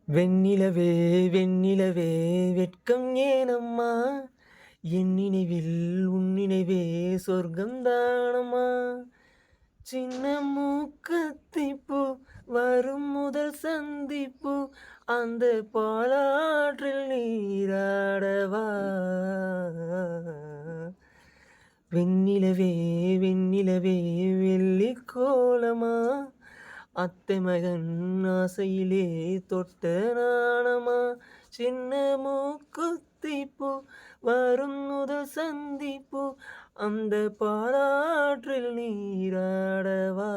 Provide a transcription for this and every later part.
வெண்ணிலவே வெண்ணிலவே வெட்கம் ஏனம்மா என் நினைவில் உன் நினைவே சொர்க்கம் தானம்மா சின்ன மூக்கத்திப்பூ வரும் முதல் சந்திப்பு அந்த பாலாற்றில் நீராடவா வெண்ணிலவே வெண்ணிலவே வெள்ளி கோலமா அத்தை மகன் ஆசையிலே தொட்ட நாணமா சின்ன மூக்குத்திப்பூ வரும் முதல் சந்திப்பு அந்த பாலாற்றில் நீராடவா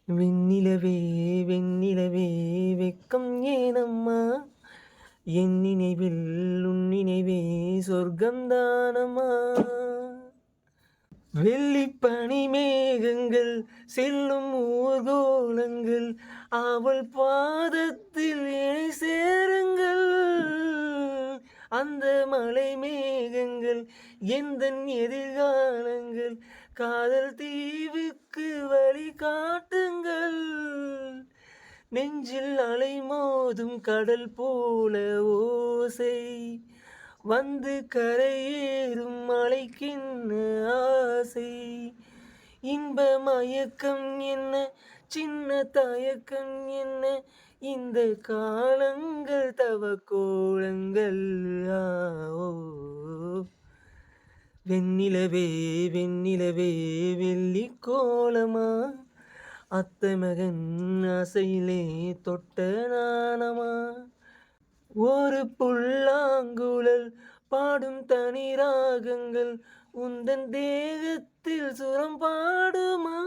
வெண்ணிலவே வெண்ணிலவே வெட்கம் ஏனம்மா என் நினைவில் உன் நினைவே சொர்க்கம்தானம்மா வெள்ளிப்பனி மேகங்கள் செல்லும் ஊர்கோலங்கள் அவள் பாதத்தில் இணை சேருங்கள் அந்த மலை மேகங்கள் எந்தன் எதிர்காலங்கள் காதல் தீவுக்கு வழி காட்டுங்கள் நெஞ்சில் அலை மோதும் கடல் போல ஓசை வந்து கரையேறும் மலைக்கின்ன ஆசை இன்ப மயக்கம் என்ன சின்ன தயக்கம் என்ன இந்த காலங்கள் தவ கோலங்கள் ஓ வெண்ணிலவே வெண்ணிலவே வெள்ளி கோலமா அத்தை மகன் ஆசையிலே தொட்ட நாணமா ஒரு புல்லாங்குழல் பாடும் தனி ராகங்கள் உந்தன் தேகத்தில் சுரம் பாடுமா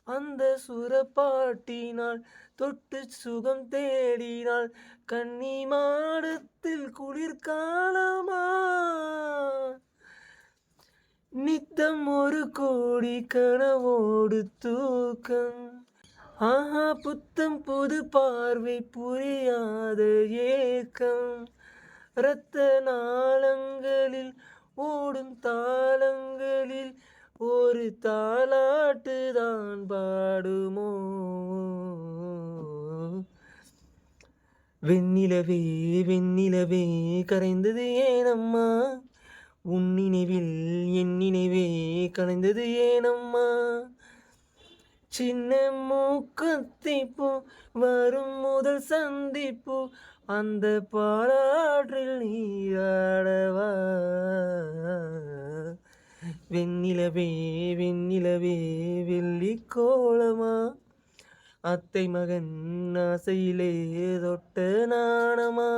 அந்த சுரப்பாட்டினால் தொட்டு சுகம் தேடினால் கன்னி மாடத்தில் குளிர்காலமா நித்தம் ஒரு கோடி கனவோடு தூக்கம் ஆஹா புத்தம் புது பார்வை புரியாத ஏக்கம் இரத்த நாளங்களில் ஓடும் தாளங்களில் ஒரு தாலாட்டு தான் பாடுமோ வெண்ணிலவே வெண்ணிலவே கரைந்தது ஏனம்மா உன் நினைவில் என் நினைவே கலைந்தது ஏனம்மா சின்ன மூக்கத்திப்பூ வரும் முதல் சந்திப்பு அந்த பாலாற்றில் நீராடவா வெண்ணிலவே வெண்ணிலவே வெள்ளி கோலமா அத்தை மகன் ஆசையிலே தொட்ட நாணமா